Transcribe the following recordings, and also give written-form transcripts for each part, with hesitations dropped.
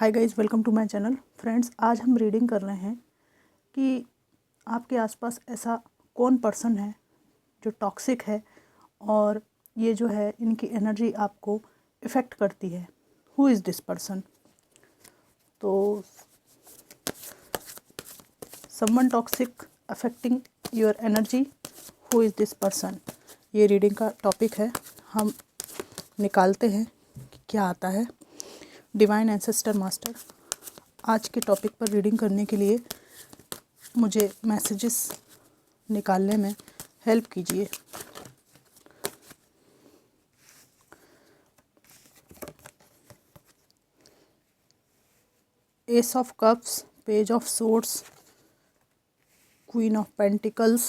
Hi guys, welcome to my channel. Friends, आज हम reading कर रहे हैं कि आपके आसपास ऐसा कौन पर्सन है जो टॉक्सिक है और ये जो है इनकी एनर्जी आपको इफ़ेक्ट करती है। Who is this person? तो someone toxic affecting your energy, who is this person, ये रीडिंग का टॉपिक है। हम निकालते हैं कि क्या आता है। डिवाइन एंसेस्टर मास्टर, आज के टॉपिक पर रीडिंग करने के लिए मुझे मैसेजेस निकालने में हेल्प कीजिए। S of cups, page of swords, queen of pentacles,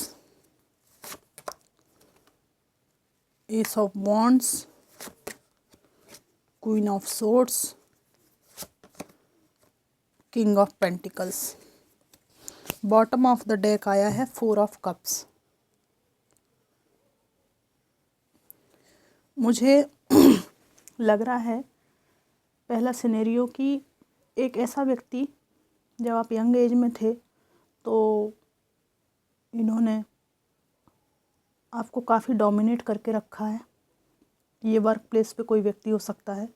S of wands, queen of swords, king of pentacles. Bottom of the deck आया है फोर ऑफ कप्स। मुझे लग रहा है पहला सिनेरियो कि एक ऐसा व्यक्ति, जब आप यंग एज में थे तो इन्होंने आपको काफ़ी डोमिनेट करके रखा है। ये वर्क प्लेस पे कोई व्यक्ति हो सकता है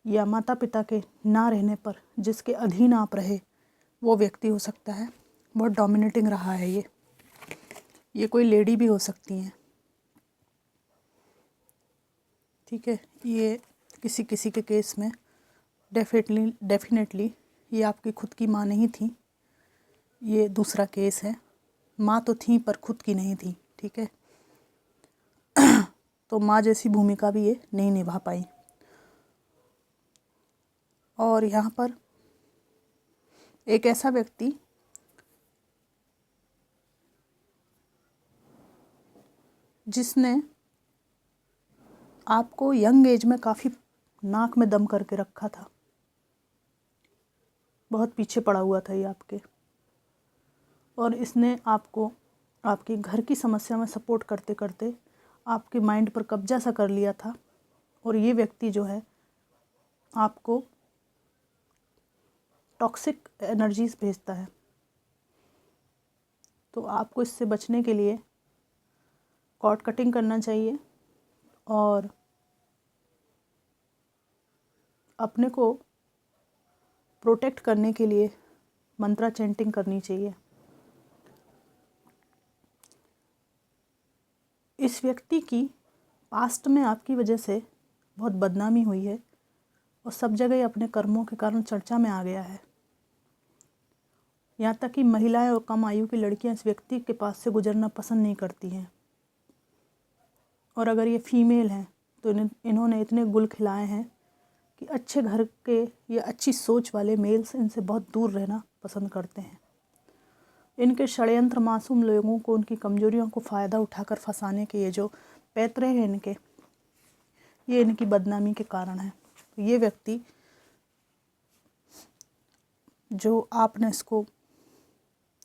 या माता पिता के ना रहने पर जिसके अधीन आप रहे वो व्यक्ति हो सकता है। बहुत डोमिनेटिंग रहा है ये कोई लेडी भी हो सकती हैं, ठीक है। ये किसी किसी के केस में डेफिनेटली ये आपकी खुद की माँ नहीं थी। ये दूसरा केस है, माँ तो थी पर खुद की नहीं थी, ठीक है। तो माँ जैसी भूमिका भी ये नहीं निभा पाई। और यहाँ पर एक ऐसा व्यक्ति जिसने आपको यंग एज में काफ़ी नाक में दम करके रखा था, बहुत पीछे पड़ा हुआ था ये आपके, और इसने आपको आपकी घर की समस्या में सपोर्ट करते करते आपके माइंड पर कब्जा सा कर लिया था। और ये व्यक्ति जो है आपको टॉक्सिक एनर्जीज भेजता है। तो आपको इससे बचने के लिए कॉर्ड कटिंग करना चाहिए और अपने को प्रोटेक्ट करने के लिए मंत्रा चैंटिंग करनी चाहिए। इस व्यक्ति की पास्ट में आपकी वजह से बहुत बदनामी हुई है और सब जगह अपने कर्मों के कारण चर्चा में आ गया है। यहाँ तक कि महिलाएं और कम आयु की लड़कियां इस व्यक्ति के पास से गुजरना पसंद नहीं करती हैं। और अगर ये फीमेल हैं तो इन्होंने इतने गुल खिलाए हैं कि अच्छे घर के या अच्छी सोच वाले मेल्स इनसे बहुत दूर रहना पसंद करते हैं। इनके षड्यंत्र मासूम लोगों को उनकी कमजोरियों को फ़ायदा उठाकर फंसाने के ये जो पैतरे हैं इनके, ये इनकी बदनामी के कारण है। तो ये व्यक्ति जो आपने इसको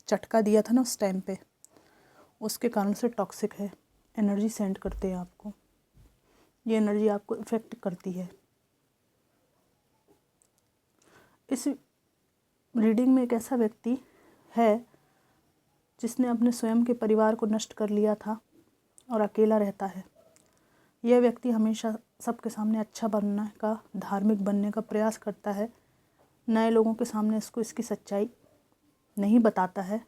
चटका दिया था ना उस टाइम पे, उसके कारण से टॉक्सिक है, एनर्जी सेंड करते हैं आपको। ये एनर्जी आपको इफ़ेक्ट करती है। इस रीडिंग में एक ऐसा व्यक्ति है जिसने अपने स्वयं के परिवार को नष्ट कर लिया था और अकेला रहता है। यह व्यक्ति हमेशा सबके सामने अच्छा बनने का, धार्मिक बनने का प्रयास करता है। नए लोगों के सामने इसको इसकी सच्चाई नहीं बताता है,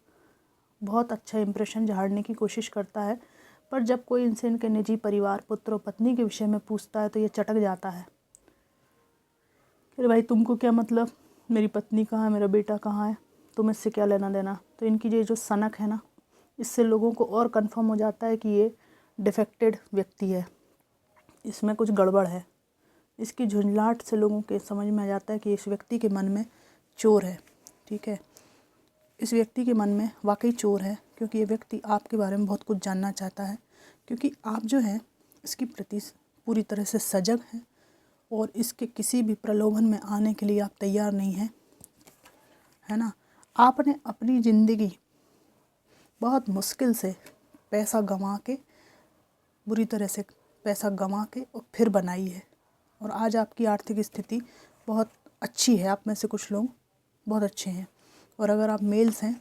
बहुत अच्छा इंप्रेशन झाड़ने की कोशिश करता है, पर जब कोई इनसे इनके निजी परिवार, पुत्र और पत्नी के विषय में पूछता है तो ये चटक जाता है। अरे भाई, तुमको क्या मतलब, मेरी पत्नी कहाँ है, मेरा बेटा कहाँ है, तुम इससे क्या लेना देना। तो इनकी ये जो सनक है ना, इससे लोगों को और कंफर्म हो जाता है कि ये डिफेक्टेड व्यक्ति है, इसमें कुछ गड़बड़ है। इसकी झुंझलाहट से लोगों के समझ में आ जाता है कि इस व्यक्ति के मन में चोर है, ठीक है। इस व्यक्ति के मन में वाकई चोर है, क्योंकि ये व्यक्ति आपके बारे में बहुत कुछ जानना चाहता है, क्योंकि आप जो है इसकी प्रति पूरी तरह से सजग हैं और इसके किसी भी प्रलोभन में आने के लिए आप तैयार नहीं हैं, है ना। आपने अपनी ज़िंदगी बहुत मुश्किल से पैसा गंवा के, बुरी तरह से पैसा गंवा के और फिर बनाई है, और आज आपकी आर्थिक स्थिति बहुत अच्छी है, आप में से कुछ लोग बहुत अच्छे हैं। और अगर आप मेल्स हैं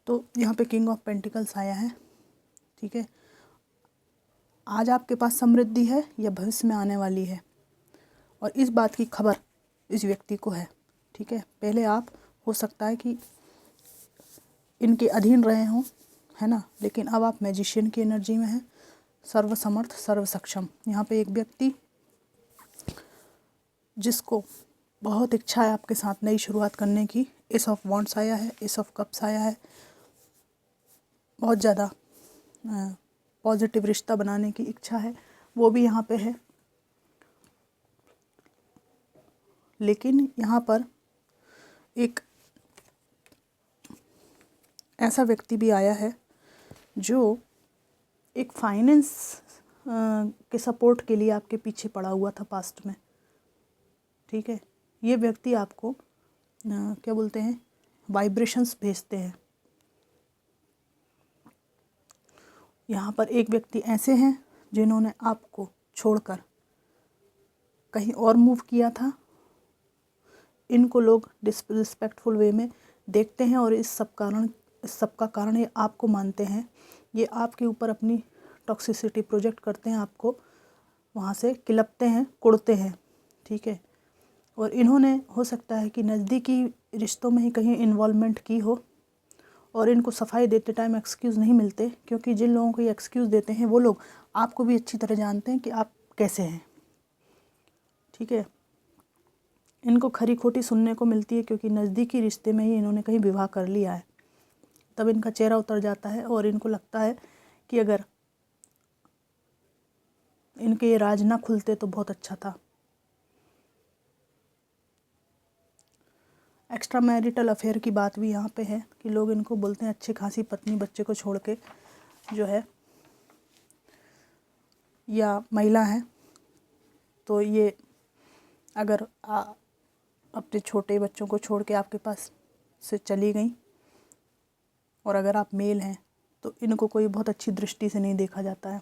तो यहाँ पे किंग ऑफ पेंटिकल्स आया है, ठीक है। आज आपके पास समृद्धि है या भविष्य में आने वाली है, और इस बात की खबर इस व्यक्ति को है, ठीक है। पहले आप हो सकता है कि इनके अधीन रहे हों, है ना, लेकिन अब आप मैजिशियन की एनर्जी में हैं, सर्वसमर्थ सर्व सक्षम। यहाँ पे एक व्यक्ति जिसको बहुत इच्छा है आपके साथ नई शुरुआत करने की, एस ऑफ वॉन्ड्स आया है, एस ऑफ कप्स आया है, बहुत ज़्यादा पॉजिटिव रिश्ता बनाने की इच्छा है, वो भी यहाँ पे है। लेकिन यहाँ पर एक ऐसा व्यक्ति भी आया है जो एक फाइनेंस के सपोर्ट के लिए आपके पीछे पड़ा हुआ था पास्ट में, ठीक है। ये व्यक्ति आपको क्या बोलते हैं, वाइब्रेशंस भेजते हैं। यहाँ पर एक व्यक्ति ऐसे हैं जिन्होंने आपको छोड़कर कहीं और मूव किया था। इनको लोग डिसरिस्पेक्टफुल वे में देखते हैं और इस सब का कारण ये आपको मानते हैं। ये आपके ऊपर अपनी टॉक्सिसिटी प्रोजेक्ट करते हैं, आपको वहाँ से किलपते हैं, कुड़ते हैं, ठीक है। और इन्होंने हो सकता है कि नज़दीकी रिश्तों में ही कहीं इन्वॉल्वमेंट की हो, और इनको सफाई देते टाइम एक्सक्यूज़ नहीं मिलते, क्योंकि जिन लोगों को ये एक्सक्यूज़ देते हैं वो लोग आपको भी अच्छी तरह जानते हैं कि आप कैसे हैं, ठीक है। इनको खरी खोटी सुनने को मिलती है, क्योंकि नज़दीकी रिश्ते में ही इन्होंने कहीं विवाह कर लिया है। तब इनका चेहरा उतर जाता है और इनको लगता है कि अगर इनके ये राज ना खुलते तो बहुत अच्छा था। एक्स्ट्रा मैरिटल अफेयर की बात भी यहाँ पे है कि लोग इनको बोलते हैं अच्छी खासी पत्नी बच्चे को छोड़ के जो है, या महिला है तो ये अगर अपने छोटे बच्चों को छोड़ के आपके पास से चली गई, और अगर आप मेल हैं तो इनको कोई बहुत अच्छी दृष्टि से नहीं देखा जाता है।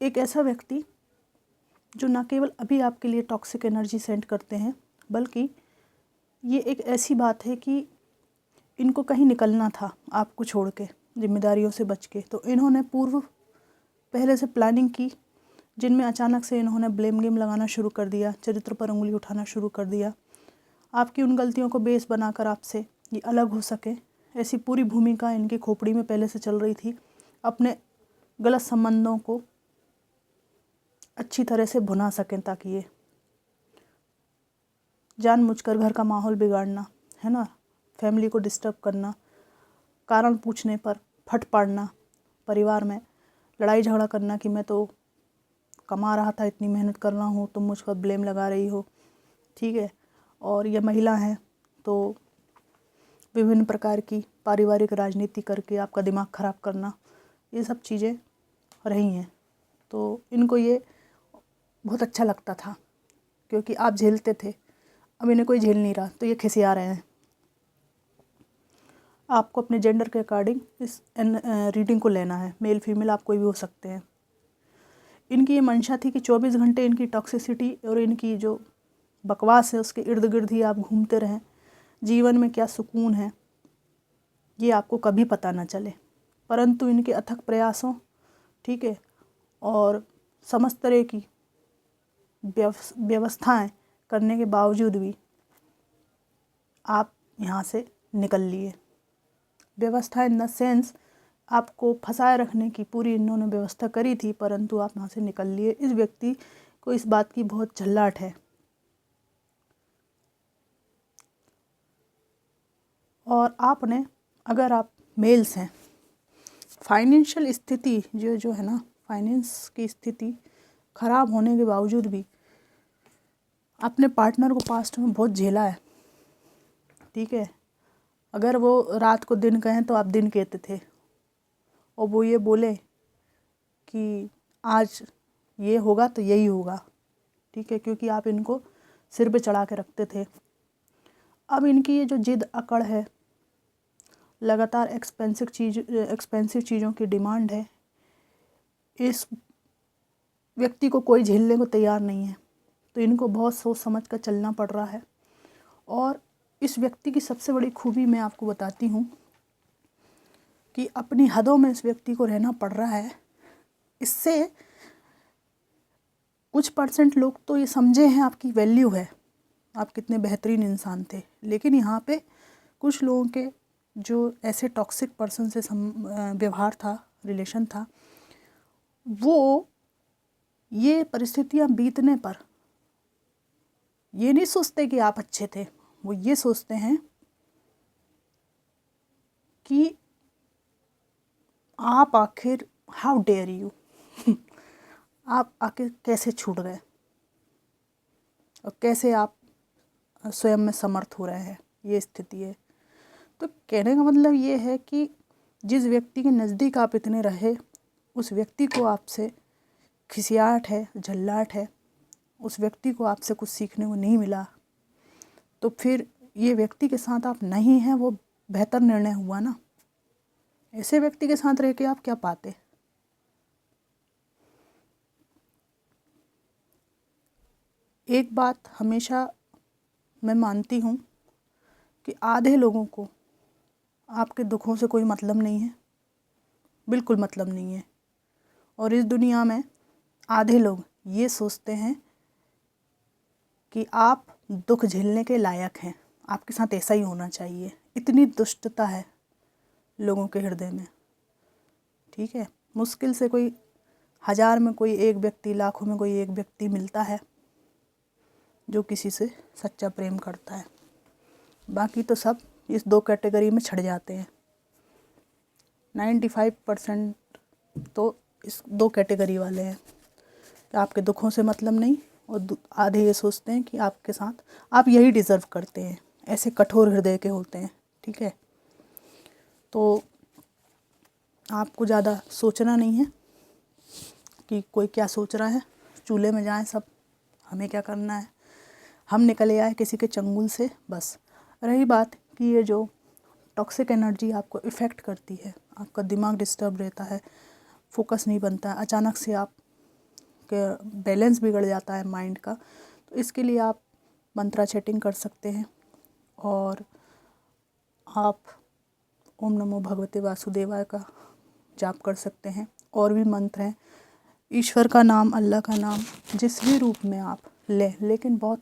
एक ऐसा व्यक्ति जो ना केवल अभी आपके लिए टॉक्सिक एनर्जी सेंड करते हैं, बल्कि ये एक ऐसी बात है कि इनको कहीं निकलना था आपको छोड़ के, जिम्मेदारियों से बच के, तो इन्होंने पहले से प्लानिंग की, जिनमें अचानक से इन्होंने ब्लेम गेम लगाना शुरू कर दिया, चरित्र पर उंगली उठाना शुरू कर दिया, आपकी उन गलतियों को बेस बनाकर आपसे ये अलग हो सके। ऐसी पूरी भूमिका इनकी खोपड़ी में पहले से चल रही थी, अपने गलत संबंधों को अच्छी तरह से भुना सकें, ताकि ये जानबूझकर घर का माहौल बिगाड़ना, है ना, फैमिली को डिस्टर्ब करना, कारण पूछने पर फट पड़ना, परिवार में लड़ाई झगड़ा करना कि मैं तो कमा रहा था, इतनी मेहनत कर रहा हूँ, तुम मुझ पर ब्लेम लगा रही हो, ठीक है। और ये महिला है तो विभिन्न प्रकार की पारिवारिक राजनीति करके आपका दिमाग ख़राब करना, ये सब चीज़ें रही हैं। तो इनको ये बहुत अच्छा लगता था, क्योंकि आप झेलते थे, अब इन्हें कोई झेल नहीं रहा, तो ये खिसिया रहे हैं। आपको अपने जेंडर के अकॉर्डिंग इस रीडिंग को लेना है, मेल फीमेल आप कोई भी हो सकते हैं। इनकी ये मंशा थी कि 24 घंटे इनकी टॉक्सिसिटी और इनकी जो बकवास है उसके इर्द गिर्द ही आप घूमते रहें। जीवन में क्या सुकून है ये आपको कभी पता ना चले, परंतु इनके अथक प्रयासों, ठीक है, और समस्त तरह की व्यवस्थाएं करने के बावजूद भी आप यहाँ से निकल लिए। व्यवस्था इन द सेंस आपको फंसाए रखने की पूरी इन्होंने व्यवस्था करी थी, परंतु आप यहाँ से निकल लिए। इस व्यक्ति को इस बात की बहुत झल्लाहट है, और आपने, अगर आप मेल्स हैं, फाइनेंशियल स्थिति जो है ना, फाइनेंस की स्थिति खराब होने के बावजूद भी अपने पार्टनर को पास्ट में बहुत झेला है, ठीक है। अगर वो रात को दिन कहें तो आप दिन कहते थे, और वो ये बोले कि आज ये होगा तो यही होगा, ठीक है, क्योंकि आप इनको सिर पे चढ़ा के रखते थे। अब इनकी ये जो जिद अकड़ है, लगातार एक्सपेंसिव चीज़ों की डिमांड है, इस व्यक्ति को कोई झेलने को तैयार नहीं है, तो इनको बहुत सोच समझ कर चलना पड़ रहा है। और इस व्यक्ति की सबसे बड़ी खूबी मैं आपको बताती हूँ कि अपनी हदों में इस व्यक्ति को रहना पड़ रहा है। इससे कुछ % लोग तो ये समझे हैं आपकी वैल्यू है, आप कितने बेहतरीन इंसान थे, लेकिन यहाँ पे कुछ लोगों के जो ऐसे टॉक्सिक पर्सन से व्यवहार था, रिलेशन था, वो ये परिस्थितियाँ बीतने पर ये नहीं सोचते कि आप अच्छे थे, वो ये सोचते हैं कि आप आखिर हाउ डेयर यू आप आखिर कैसे छूट गए और कैसे आप स्वयं में समर्थ हो रहे हैं, ये स्थिति है। तो कहने का मतलब ये है कि जिस व्यक्ति के नज़दीक आप इतने रहे, उस व्यक्ति को आपसे खिसियाहट है, झल्लाहट है, उस व्यक्ति को आपसे कुछ सीखने को नहीं मिला, तो फिर ये व्यक्ति के साथ आप नहीं हैं, वो बेहतर निर्णय हुआ ना। ऐसे व्यक्ति के साथ रह के आप क्या पाते। एक बात हमेशा मैं मानती हूँ कि आधे लोगों को आपके दुखों से कोई मतलब नहीं है, बिल्कुल मतलब नहीं है। और इस दुनिया में आधे लोग ये सोचते हैं कि आप दुख झेलने के लायक हैं, आपके साथ ऐसा ही होना चाहिए। इतनी दुष्टता है लोगों के हृदय में, ठीक है। मुश्किल से कोई 1000 में कोई एक व्यक्ति, लाखों में कोई एक व्यक्ति मिलता है जो किसी से सच्चा प्रेम करता है। बाकी तो सब इस 2 कैटेगरी में छड़ जाते हैं। 95% तो इस 2 कैटेगरी वाले हैं कि आपके दुखों से मतलब नहीं, और आधे ये सोचते हैं कि आपके साथ आप यही डिज़र्व करते हैं। ऐसे कठोर हृदय के होते हैं, ठीक है। तो आपको ज़्यादा सोचना नहीं है कि कोई क्या सोच रहा है, चूल्हे में जाएं सब, हमें क्या करना है, हम निकले आए किसी के चंगुल से, बस। रही बात कि ये जो टॉक्सिक एनर्जी आपको इफ़ेक्ट करती है, आपका दिमाग डिस्टर्ब रहता है, फोकस नहीं बनता है, अचानक से आप के बैलेंस बिगड़ जाता है माइंड का, तो इसके लिए आप मंत्रा चैटिंग कर सकते हैं। और आप ओम नमो भगवते वासुदेवाय का जाप कर सकते हैं। और भी मंत्र हैं, ईश्वर का नाम, अल्लाह का नाम जिस भी रूप में आप लें, लेकिन बहुत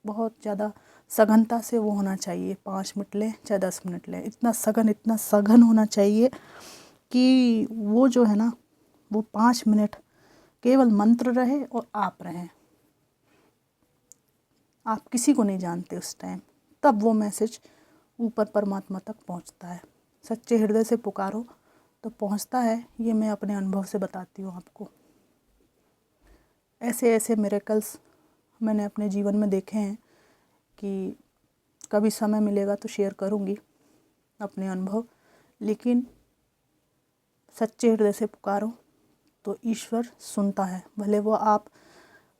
बहुत ज़्यादा सघनता से वो होना चाहिए। 5 मिनट लें चाहे 10 मिनट लें, इतना सघन होना चाहिए कि वो जो है ना, वो 5 मिनट केवल मंत्र रहे और आप रहें। आप किसी को नहीं जानते उस टाइम, तब वो मैसेज ऊपर परमात्मा तक पहुंचता है। सच्चे हृदय से पुकारो तो पहुंचता है, ये मैं अपने अनुभव से बताती हूँ आपको। ऐसे ऐसे मिरेकल्स मैंने अपने जीवन में देखे हैं कि कभी समय मिलेगा तो शेयर करूँगी अपने अनुभव। लेकिन सच्चे हृदय से पुकारो तो ईश्वर सुनता है, भले वो आप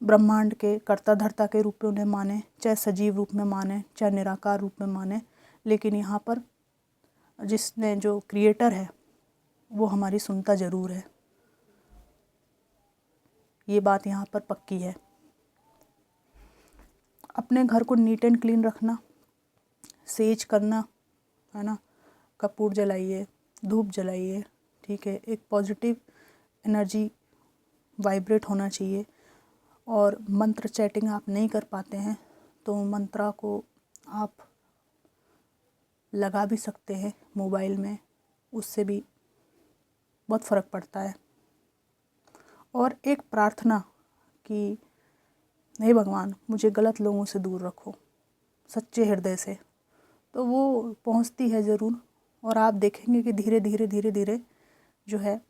ब्रह्मांड के कर्ता धर्ता के रूप में उन्हें माने, चाहे सजीव रूप में माने, चाहे निराकार रूप में माने, लेकिन यहाँ पर जिसने जो क्रिएटर है वो हमारी सुनता ज़रूर है। ये बात यहाँ पर पक्की है। अपने घर को नीट एंड क्लीन रखना, सेज करना, है ना, कपूर जलाइए, धूप जलाइए, ठीक है। एक पॉजिटिव एनर्जी वाइब्रेट होना चाहिए। और मंत्र चैटिंग आप नहीं कर पाते हैं तो मंत्रा को आप लगा भी सकते हैं मोबाइल में, उससे भी बहुत फ़र्क पड़ता है। और एक प्रार्थना कि हे भगवान मुझे गलत लोगों से दूर रखो, सच्चे हृदय से, तो वो पहुंचती है ज़रूर। और आप देखेंगे कि धीरे धीरे धीरे धीरे जो है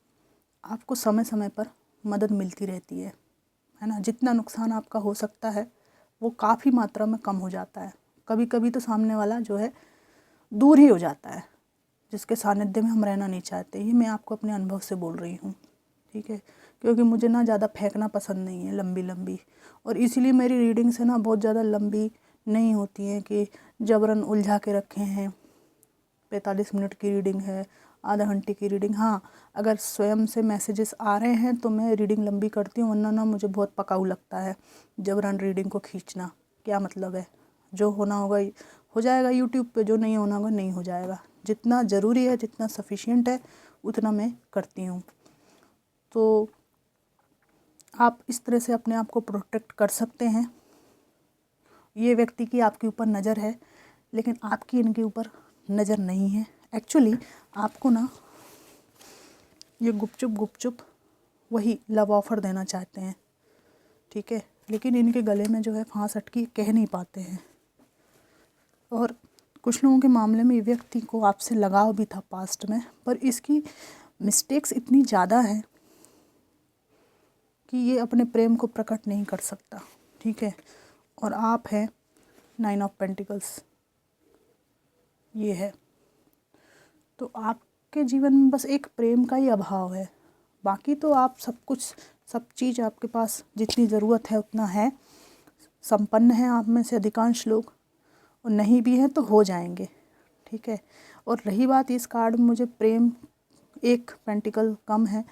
आपको समय समय पर मदद मिलती रहती है ना। जितना नुकसान आपका हो सकता है वो काफ़ी मात्रा में कम हो जाता है। कभी कभी तो सामने वाला जो है दूर ही हो जाता है, जिसके सानिध्य में हम रहना नहीं चाहते। ये मैं आपको अपने अनुभव से बोल रही हूँ, ठीक है। क्योंकि मुझे ना ज़्यादा फेंकना पसंद नहीं है लंबी लंबी, और इसीलिए मेरी रीडिंग से ना बहुत ज़्यादा लंबी नहीं होती हैं कि जबरन उलझा के रखे हैं। 45 मिनट की रीडिंग है, आधा घंटे की रीडिंग। हाँ, अगर स्वयं से मैसेजेस आ रहे हैं तो मैं रीडिंग लंबी करती हूँ, वरना ना मुझे बहुत पकाऊ लगता है जबरन रीडिंग को खींचना। क्या मतलब है, जो होना होगा हो जाएगा यूट्यूब पे, जो नहीं होना होगा नहीं हो जाएगा। जितना ज़रूरी है, जितना सफिशिएंट है, उतना मैं करती हूँ। तो आप इस तरह से अपने आप को प्रोटेक्ट कर सकते हैं। ये व्यक्ति की आपके ऊपर नज़र है, लेकिन आपकी इनके ऊपर नज़र नहीं है। एक्चुअली आपको ना ये गुपचुप वही लव ऑफ़र देना चाहते हैं, ठीक है, लेकिन इनके गले में जो है फांस अटकी, कह नहीं पाते हैं। और कुछ लोगों के मामले में ये व्यक्ति को आपसे लगाव भी था पास्ट में, पर इसकी मिस्टेक्स इतनी ज़्यादा है कि ये अपने प्रेम को प्रकट नहीं कर सकता, ठीक है। और आप हैं 9 ऑफ पेंटिकल्स, ये है। तो आपके जीवन में बस एक प्रेम का ही अभाव है, बाकी तो आप सब चीज़ आपके पास जितनी ज़रूरत है उतना है, संपन्न हैं आप में से अधिकांश लोग, और नहीं भी हैं तो हो जाएंगे, ठीक है। और रही बात इस कार्ड में, मुझे प्रेम एक पेंटिकल कम है,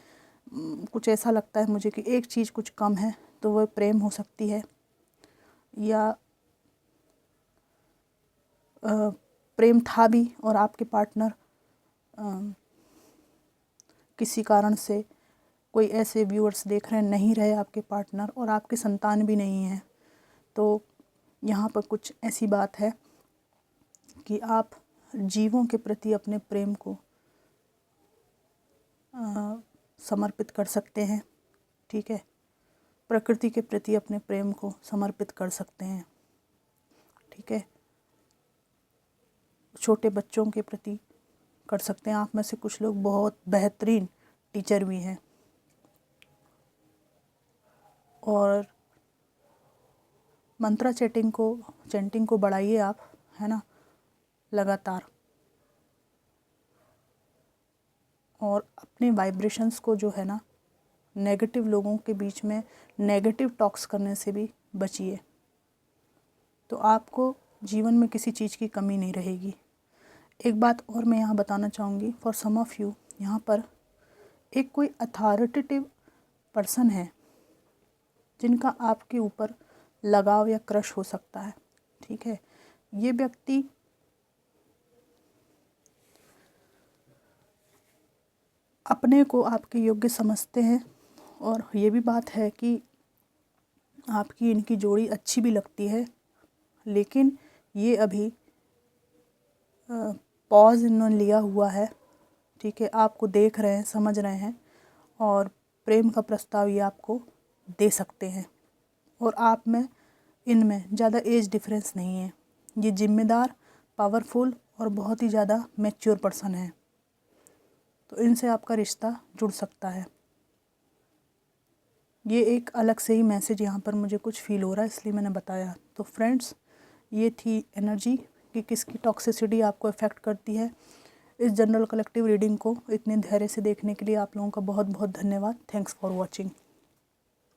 कुछ ऐसा लगता है मुझे कि एक चीज़ कुछ कम है, तो वह प्रेम हो सकती है, या प्रेम था भी और आपके पार्टनर किसी कारण से, कोई ऐसे व्यूअर्स देख रहे हैं, नहीं रहे आपके पार्टनर, और आपके संतान भी नहीं है। तो यहाँ पर कुछ ऐसी बात है कि आप जीवों के प्रति अपने प्रेम को समर्पित कर सकते हैं, ठीक है। प्रकृति के प्रति अपने प्रेम को समर्पित कर सकते हैं, ठीक है। छोटे बच्चों के प्रति कर सकते हैं। आप में से कुछ लोग बहुत बेहतरीन टीचर भी हैं, और मंत्रा चैंटिंग को बढ़ाइए आप, है ना, लगातार, और अपने वाइब्रेशंस को जो है ना, नेगेटिव लोगों के बीच में नेगेटिव टॉक्स करने से भी बचिए, तो आपको जीवन में किसी चीज़ की कमी नहीं रहेगी। एक बात और मैं यहाँ बताना चाहूँगी, फॉर सम ऑफ़ यू, यहाँ पर एक कोई अथॉरिटेटिव पर्सन है जिनका आपके ऊपर लगाव या क्रश हो सकता है, ठीक है। ये व्यक्ति अपने को आपके योग्य समझते हैं, और ये भी बात है कि आपकी इनकी जोड़ी अच्छी भी लगती है, लेकिन ये अभी पॉज इन्होंने लिया हुआ है, ठीक है। आपको देख रहे हैं, समझ रहे हैं, और प्रेम का प्रस्ताव ये आपको दे सकते हैं। और आप में इनमें ज़्यादा एज डिफरेंस नहीं है। ये जिम्मेदार, पावरफुल और बहुत ही ज़्यादा मैच्योर पर्सन है, तो इनसे आपका रिश्ता जुड़ सकता है। ये एक अलग से ही मैसेज यहाँ पर मुझे कुछ फील हो रहा है, इसलिए मैंने बताया। तो फ्रेंड्स, ये थी एनर्जी कि किसकी टॉक्सिसिटी आपको इफ़ेक्ट करती है। इस जनरल कलेक्टिव रीडिंग को इतने धैर्य से देखने के लिए आप लोगों का बहुत बहुत धन्यवाद। Thanks for watching.